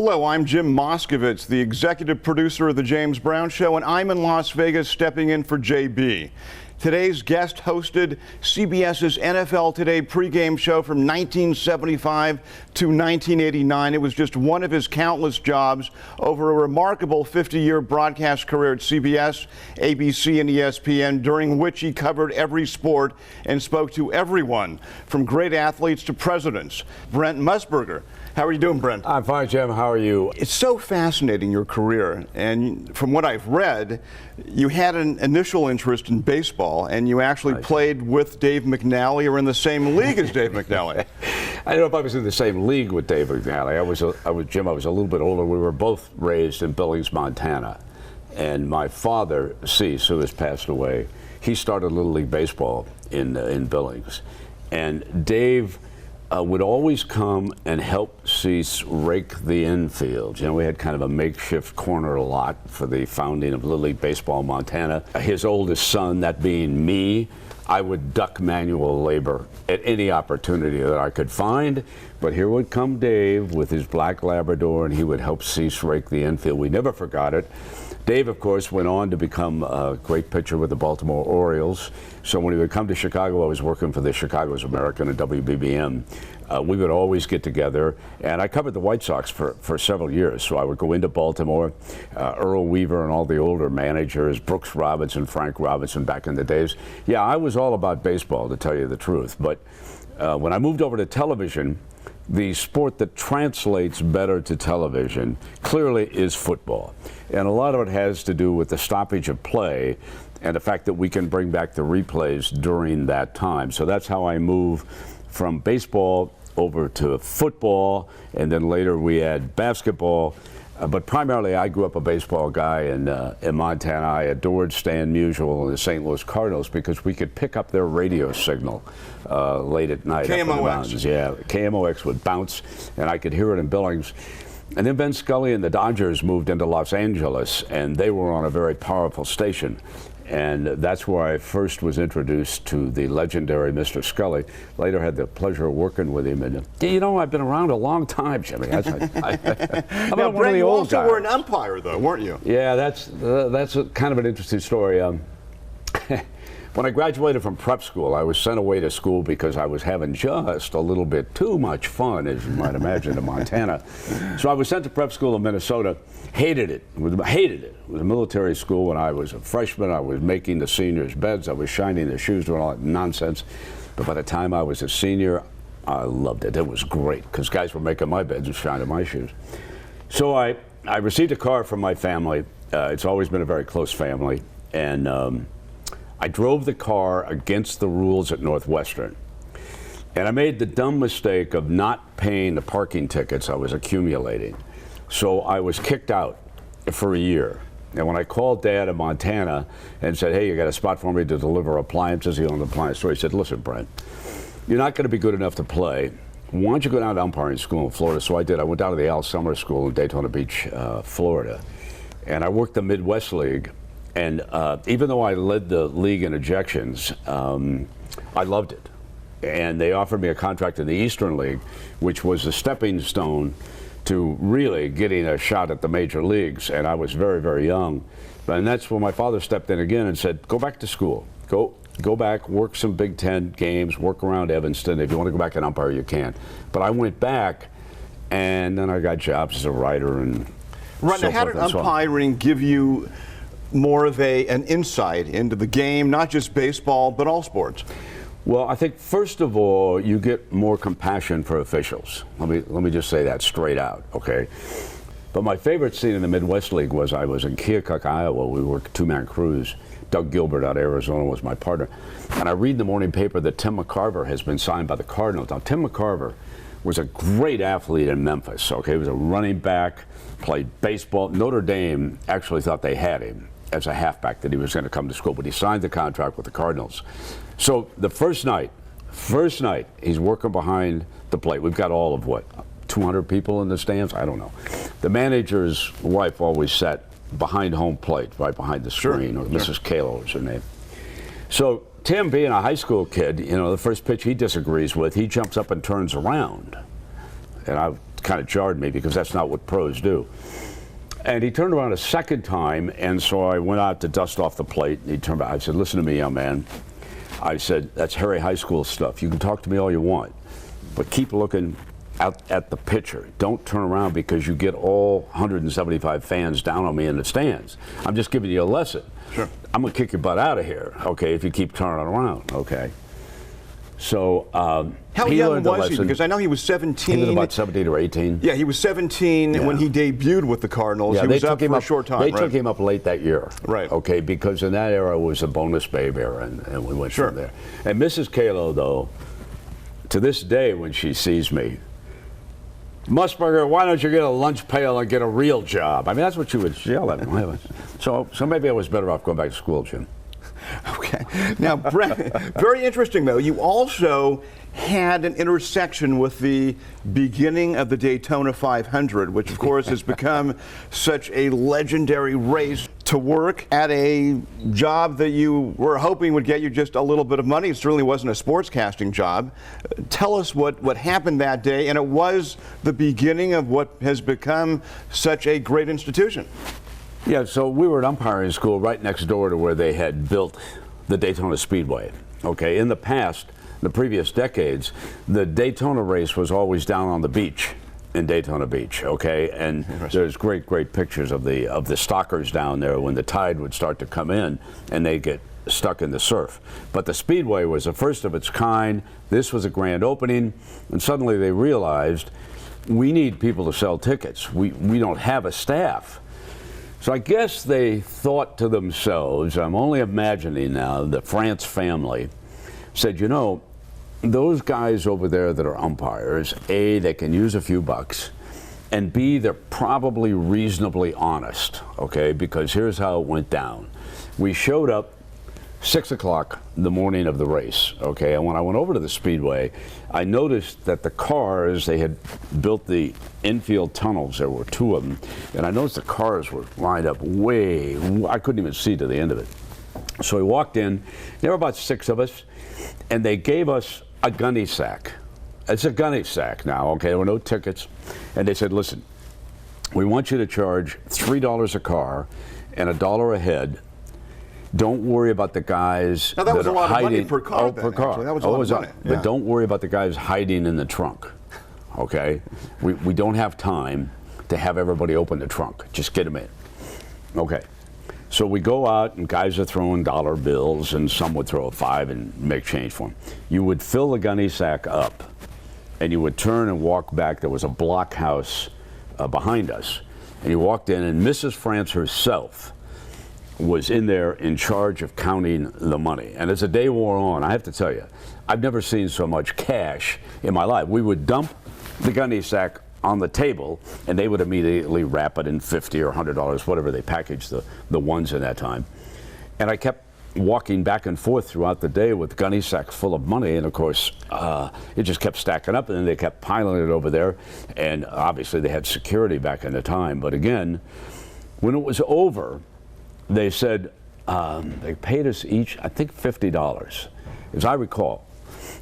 Hello, I'm Jim Moskowitz, the executive producer of The James Brown Show, and I'm in Las Vegas stepping in for JB. Today's guest hosted CBS's NFL Today pregame show from 1975 to 1989. It was just one of his countless jobs over a remarkable 50-year broadcast career at CBS, ABC, and ESPN, during which he covered every sport and spoke to everyone, from great athletes to presidents. Brent Musburger. How are you doing, Brent? I'm fine, Jim. How are you? It's so fascinating, your career, and from what I've read, you had an initial interest in baseball, and you actually played with Dave McNally, or in the same league as Dave McNally. I don't know if I was in the same league with Dave McNally. Jim, I was a little bit older. We were both raised in Billings, Montana, and my father, Cease, who has passed away, he started Little League Baseball in Billings, and Dave would always come and help Cease rake the infield. You know, we had kind of a makeshift corner lot for the founding of Little League Baseball Montana. His oldest son, that being me, I would duck manual labor at any opportunity that I could find. But here would come Dave with his black Labrador, and he would help Cease rake the infield. We never forgot it. Dave, of course, went on to become a great pitcher with the Baltimore Orioles. So when he would come to Chicago, I was working for the Chicago's American and WBBM. We would always get together, and I covered the White Sox for several years. So I would go into Baltimore, Earl Weaver and all the older managers, Brooks Robinson, Frank Robinson back in the days. Yeah, I was all about baseball, to tell you the truth. But when I moved over to television, the sport that translates better to television clearly is football. And a lot of it has to do with the stoppage of play and the fact that we can bring back the replays during that time. So that's how I move from baseball over to football, and then later we had basketball. But primarily, I grew up a baseball guy in Montana. I adored Stan Musial and the St. Louis Cardinals because we could pick up their radio signal late at night. KMOX. Yeah, KMOX would bounce, and I could hear it in Billings. And then Ben Scully and the Dodgers moved into Los Angeles, and they were on a very powerful station. And that's where I first was introduced to the legendary Mr. Scully. Later had the pleasure of working with him. And you know, I've been around a long time, Jimmy. I'm now, one of the you old also guys. were an umpire, though, weren't you? Yeah, that's kind of an interesting story. When I graduated from prep school, I was sent away to school because I was having just a little bit too much fun, as you might imagine, in Montana. So I was sent to prep school in Minnesota. Hated it. Hated it. It was a military school. When I was a freshman, I was making the seniors' beds. I was shining their shoes, doing all that nonsense. But by the time I was a senior, I loved it. It was great because guys were making my beds and shining my shoes. So I received a car from my family. It's always been a very close family. And I drove the car against the rules at Northwestern. And I made the dumb mistake of not paying the parking tickets I was accumulating. So I was kicked out for a year. And when I called Dad in Montana and said, hey, you got a spot for me to deliver appliances? He owned an appliance store. He said, listen, Brent, you're not going to be good enough to play. Why don't you go down to umpiring school in Florida? So I did. I went down to the Al Summer School in Daytona Beach, Florida. And I worked the Midwest League. And even though I led the league in ejections, I loved it. And they offered me a contract in the Eastern League, which was a stepping stone to really getting a shot at the major leagues. And I was very, very young. And that's when my father stepped in again and said, go back to school. Go back, work some Big Ten games, work around Evanston. If you want to go back and umpire, you can. But I went back, and then I got jobs as a writer and right. So now, how did umpiring give you more of an insight into the game, not just baseball, but all sports? Well, I think first of all, you get more compassion for officials. Let me just say that straight out, okay? But my favorite scene in the Midwest League was I was in Keokuk, Iowa. We worked two-man crews. Doug Gilbert out of Arizona was my partner. And I read in the morning paper that Tim McCarver has been signed by the Cardinals. Now, Tim McCarver was a great athlete in Memphis, okay? He was a running back, played baseball. Notre Dame actually thought they had him as a halfback, that he was going to come to school, but he signed the contract with the Cardinals. So the first night, he's working behind the plate. We've got all of what, 200 people in the stands? I don't know. The manager's wife always sat behind home plate, right behind the screen, or Mrs. Kalo was her name. So Tim, being a high school kid, you know, the first pitch he disagrees with, he jumps up and turns around. And I kind of jarred me because that's not what pros do. And he turned around a second time, and so I went out to dust off the plate, and he turned back. I said, listen to me, young man. I said, that's Harry High School stuff. You can talk to me all you want, but keep looking out at the pitcher. Don't turn around because you get all 175 fans down on me in the stands. I'm just giving you a lesson. Sure. I'm going to kick your butt out of here, okay, if you keep turning around, okay? So how he young learned the was he? lesson. Because I know he was 17. He was about 17 or 18. Yeah, he was 17 when he debuted with the Cardinals. Yeah, he they was took up him for a up, short time. They right? took him up late that year. Right. Okay, because in that era was a bonus babe era, and we went from there. And Mrs. Kalo, though, to this day when she sees me, Musburger, why don't you get a lunch pail and get a real job? I mean, that's what she would yell at me. So maybe I was better off going back to school, Jim. Okay. Now, Brent, very interesting, though. You also had an intersection with the beginning of the Daytona 500, which, of course, has become such a legendary race. To work at a job that you were hoping would get you just a little bit of money. It certainly wasn't a sportscasting job. Tell us what happened that day, and it was the beginning of what has become such a great institution. Yeah, so we were at umpiring school right next door to where they had built the Daytona Speedway. Okay, in the past, the previous decades, the Daytona race was always down on the beach in Daytona Beach, okay? And there's great pictures of the stockers down there when the tide would start to come in and they'd get stuck in the surf. But the Speedway was the first of its kind. This was a grand opening, and suddenly they realized we need people to sell tickets. We don't have a staff. So I guess they thought to themselves, I'm only imagining now, the France family said, you know, those guys over there that are umpires, A, they can use a few bucks, and B, they're probably reasonably honest, okay? Because here's how it went down. We showed up 6 o'clock the morning of the race, okay? And when I went over to the Speedway, I noticed that the cars, they had built the infield tunnels. There were 2 of them. And I noticed the cars were lined up way, I couldn't even see to the end of it. So we walked in, there were about 6 of us, and they gave us a gunny sack. It's a gunny sack now, okay? There were no tickets. And they said, listen, we want you to charge $3 a car and $1 a head. Don't worry about the guys now, that was a lot hiding. Of money per car. Per car. Actually. That was a lot of money. But don't worry about the guys hiding in the trunk, okay? We don't have time to have everybody open the trunk. Just get them in. Okay. So we go out, and guys are throwing dollar bills, and some would throw a 5 and make change for them. You would fill the gunny sack up, and you would turn and walk back. There was a block house behind us. And you walked in, and Mrs. France herself was in there in charge of counting the money. And as the day wore on, I have to tell you, I've never seen so much cash in my life. We would dump the gunny sack on the table, and they would immediately wrap it in $50 or $100, whatever they packaged the ones in that time. And I kept walking back and forth throughout the day with gunny sacks full of money, and of course, it just kept stacking up, and then they kept piling it over there, and obviously they had security back in the time. But again, when it was over, they said they paid us each, I think, $50, as I recall.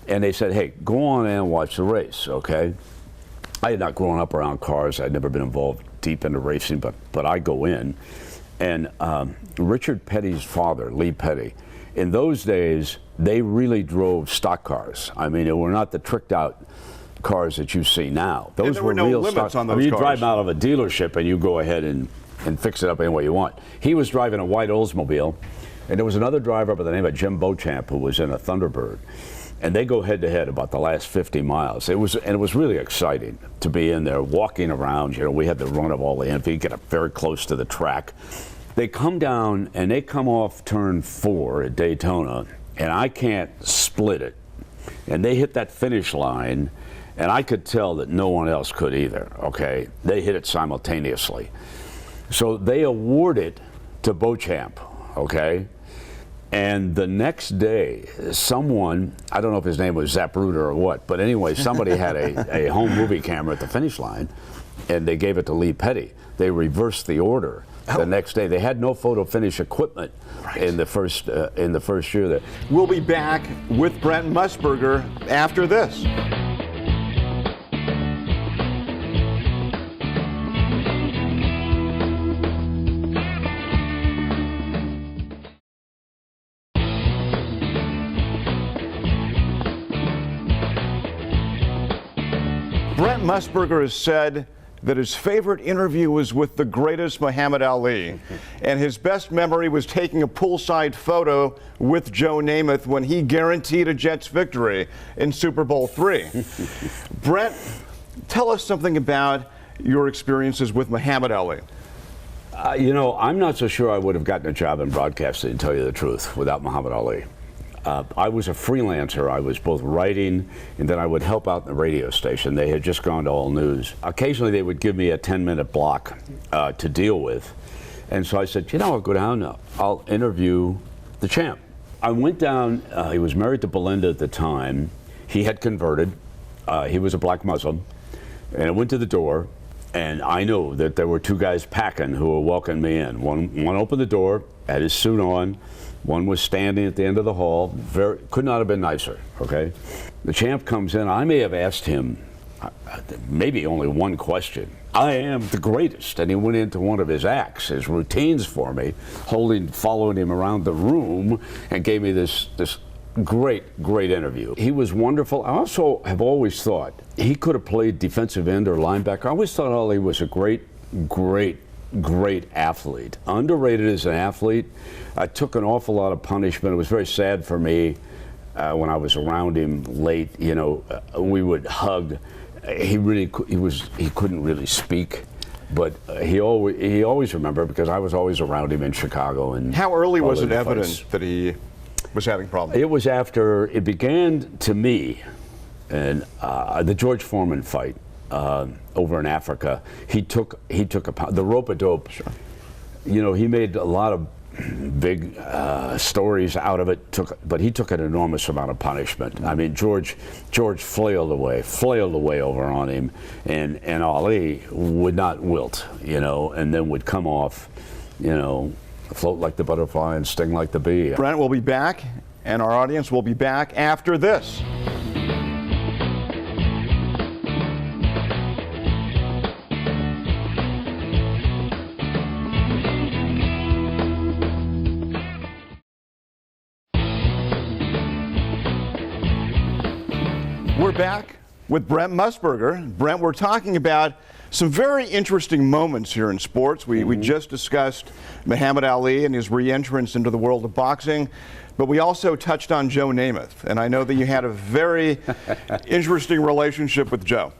And they said, hey, go on in and watch the race, okay? I had not grown up around cars. I'd never been involved deep into racing, but I go in. And Richard Petty's father, Lee Petty, in those days, they really drove stock cars. I mean, they were not the tricked out cars that you see now. Those were no real limits stock. on those you cars. drive them out of a dealership and you go ahead and fix it up any way you want. He was driving a white Oldsmobile, and there was another driver by the name of Jim Beauchamp who was in a Thunderbird. And they go head to head about the last 50 miles. It was really exciting to be in there, walking around. You know, we had the run of all the infield, get up very close to the track. They come down and they come off turn 4 at Daytona, and I can't split it. And they hit that finish line, and I could tell that no one else could either, okay? They hit it simultaneously. So they award it to Beauchamp, okay? And the next day, someone, I don't know if his name was Zapruder or what, but anyway, somebody had a home movie camera at the finish line, and they gave it to Lee Petty. They reversed the order the next day. They had no photo finish equipment in the first year there. We'll be back with Brent Musburger after this. Brent Musburger has said that his favorite interview was with the greatest Muhammad Ali, and his best memory was taking a poolside photo with Joe Namath when he guaranteed a Jets victory in Super Bowl III. Brent, tell us something about your experiences with Muhammad Ali. You know, I'm not so sure I would have gotten a job in broadcasting, to tell you the truth, without Muhammad Ali. I was a freelancer. I was both writing, and then I would help out in the radio station. They had just gone to all news. Occasionally, they would give me a 10-minute block to deal with. And so I said, you know, I'll go down, I'll interview the champ. I went down, he was married to Belinda at the time. He had converted. He was a black Muslim. And I went to the door, and I knew that there were two guys packing who were welcoming me in. One opened the door, had his suit on. One was standing at the end of the hall. Could not have been nicer, okay? The champ comes in. I may have asked him maybe only one question. I am the greatest. And he went into one of his acts, his routines for me, following him around the room, and gave me this great interview. He was wonderful. I also have always thought he could have played defensive end or linebacker. I always thought Ali was a great athlete. Underrated as an athlete. I took an awful lot of punishment. It was very sad for me when I was around him late. You know, we would hug. He couldn't really speak, but he always remembered, because I was always around him in Chicago. And how early was it evident that he was having problems? It was after it began, to me, and the George Foreman fight. Over in Africa, he took the rope-a-dope. Sure. You know, he made a lot of big stories out of it. But he took an enormous amount of punishment. I mean, George flailed away over on him, and Ali would not wilt. You know, and then would come off, you know, float like the butterfly and sting like the bee. Brent will be back, and our audience will be back after this. We're back with Brent Musburger. Brent, we're talking about some very interesting moments here in sports. We just discussed Muhammad Ali and his re-entrance into the world of boxing, but we also touched on Joe Namath, and I know that you had a very interesting relationship with Joe.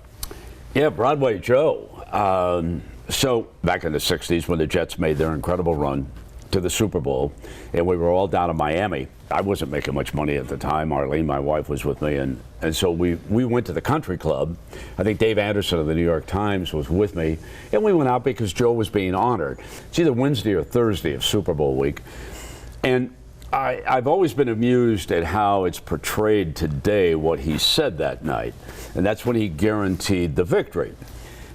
Yeah, Broadway Joe. So back in the 60s, when the Jets made their incredible run to the Super Bowl, and we were all down in Miami. I wasn't making much money at the time. Arlene, my wife, was with me, and so we went to the country club. I think Dave Anderson of the New York Times was with me, and we went out because Joe was being honored. It's either Wednesday or Thursday of Super Bowl week, and I've always been amused at how it's portrayed today, what he said that night, and that's when he guaranteed the victory.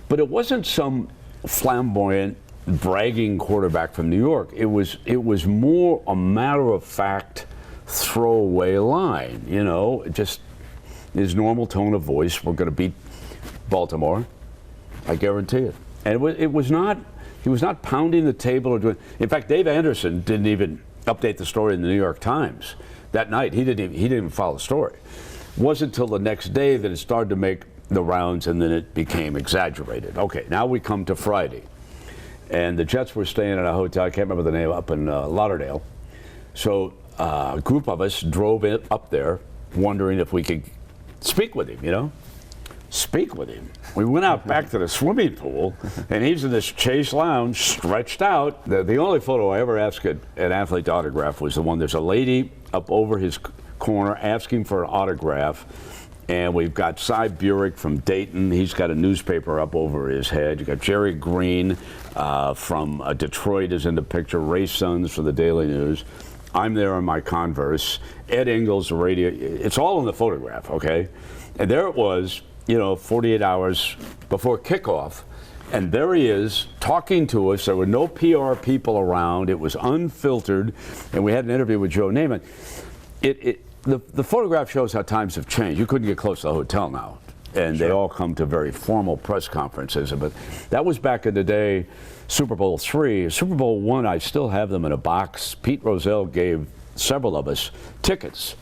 But it wasn't some flamboyant, bragging quarterback from New York. It was more a matter-of-fact, throwaway line. You know, just his normal tone of voice. We're going to beat Baltimore, I guarantee it. And it was not. He was not pounding the table or doing. In fact, Dave Anderson didn't even update the story in the New York Times that night. He didn't even follow the story. It wasn't until the next day that it started to make the rounds, and then it became exaggerated. Okay, now we come to Friday. And the Jets were staying at a hotel, I can't remember the name, up in Lauderdale. So a group of us drove up there wondering if we could speak with him, you know? Speak with him. We went out back to the swimming pool, and he's in this Chase Lounge, stretched out. The only photo I ever asked an athlete to autograph was the one. There's a lady up over his corner asking for an autograph. And we've got Cy Burek from Dayton. He's got a newspaper up over his head. You got Jerry Green from Detroit is in the picture. Ray Sons for the Daily News. I'm there in my Converse. Ed Ingles, the radio. It's all in the photograph, okay? And there it was, you know, 48 hours before kickoff. And there he is talking to us. There were no PR people around. It was unfiltered. And we had an interview with Joe Namath. The photograph shows how times have changed. You couldn't get close to the hotel now. And Sure. They all come to very formal press conferences. But that was back in the day, Super Bowl III. Super Bowl I, I still have them in a box. Pete Rozelle gave several of us tickets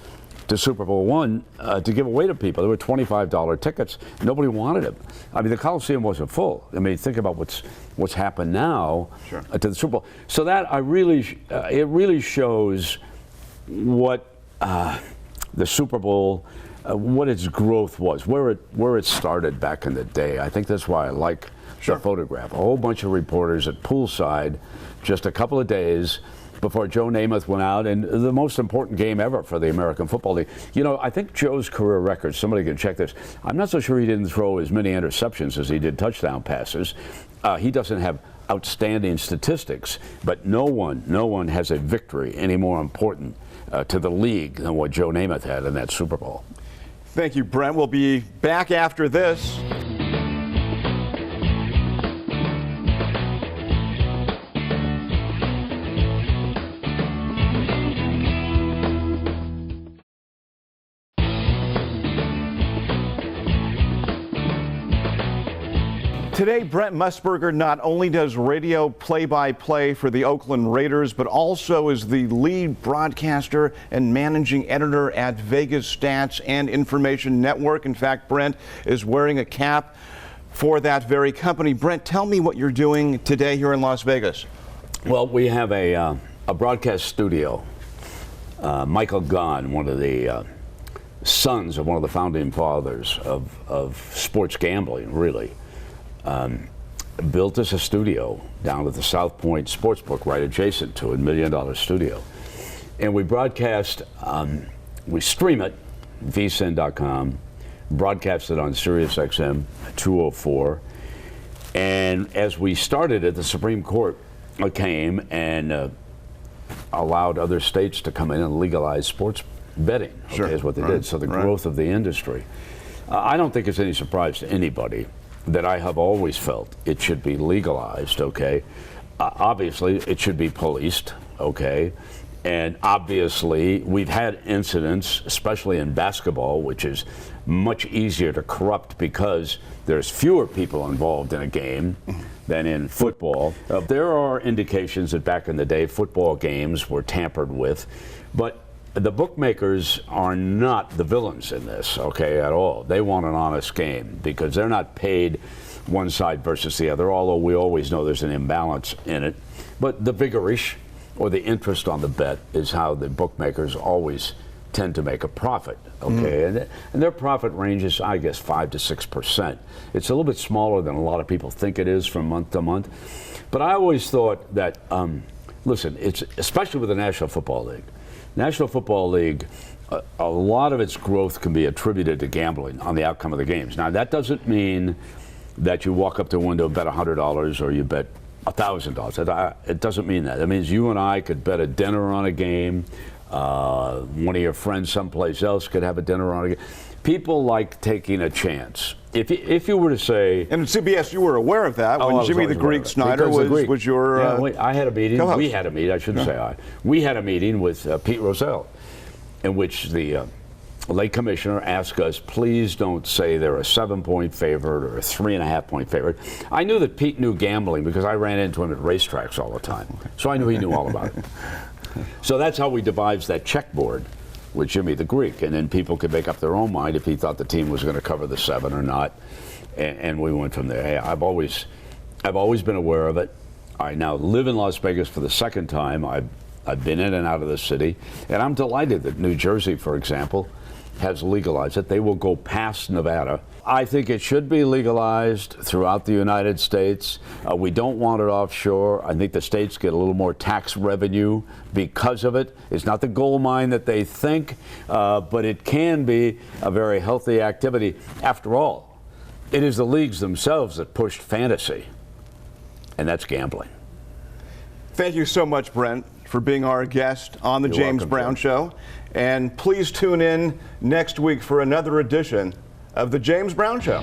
to Super Bowl I to give away to people. There were $25 tickets. Nobody wanted them. I mean, the Coliseum wasn't full. I mean, think about what's happened now to the Super Bowl. So that it really shows what the Super Bowl, what its growth was, where it started back in the day. I think that's why I like the photograph. A whole bunch of reporters at poolside, just a couple of days before Joe Namath went out, and the most important game ever for the American Football League. You know, I think Joe's career record, somebody can check this, I'm not so sure he didn't throw as many interceptions as he did touchdown passes. He doesn't have outstanding statistics, but no one has a victory any more important to the league than what Joe Namath had in that Super Bowl. Thank you, Brent. We'll be back after this. Today, Brent Musburger not only does radio play-by-play for the Oakland Raiders, but also is the lead broadcaster and managing editor at Vegas Stats and Information Network. In fact, Brent is wearing a cap for that very company. Brent, tell me what you're doing today here in Las Vegas. Well, we have a broadcast studio. Michael Gahn, one of the sons of one of the founding fathers of sports gambling, really, built us a studio down at the South Point Sportsbook, right adjacent to it, $1 million studio. And we broadcast, we stream it, vsin.com, broadcast it on Sirius XM 204. And as we started it, the Supreme Court came and allowed other states to come in and legalize sports betting, is what they did. So the growth of the industry. I don't think it's any surprise to anybody that I have always felt it should be legalized, obviously, it should be policed, and obviously, we've had incidents, especially in basketball, which is much easier to corrupt because there's fewer people involved in a game than in football. There are indications that back in the day, football games were tampered with, but the bookmakers are not the villains in this, at all. They want an honest game because they're not paid one side versus the other, although we always know there's an imbalance in it. But the vigorish, or the interest on the bet, is how the bookmakers always tend to make a profit, and their profit ranges, I guess, 5 to 6%. It's a little bit smaller than a lot of people think it is from month to month. But I always thought that, listen, it's especially with the National Football League. National Football League, a lot of its growth can be attributed to gambling on the outcome of the games. Now, that doesn't mean that you walk up to a window and bet $100 or you bet $1,000. It doesn't mean that. It means you and I could bet a dinner on a game. One of your friends someplace else could have a dinner on a game. People like taking a chance. If you were to say... And at CBS, you were aware of that when Jimmy the Greek Snyder was your... I had a meeting. Co-host. We had a meeting. I shouldn't say I. We had a meeting with Pete Rozelle, in which the late commissioner asked us, please don't say they're a 7-point favorite or a 3.5-point favorite. I knew that Pete knew gambling because I ran into him at racetracks all the time. So I knew he knew all about it. So that's how we devised that checkboard with Jimmy the Greek, and then people could make up their own mind if he thought the team was going to cover the 7 or not, and we went from there. Hey, I've always been aware of it. I now live in Las Vegas for the second time. I've been in and out of the city, and I'm delighted that New Jersey, for example, has legalized it. They will go past Nevada. I think it should be legalized throughout the United States. We don't want it offshore. I think the states get a little more tax revenue because of it. It's not the gold mine that they think, but it can be a very healthy activity. After all, it is the leagues themselves that pushed fantasy, and that's gambling. Thank you so much, Brent, for being our guest on the James Brown Show. And please tune in next week for another edition of the James Brown Show.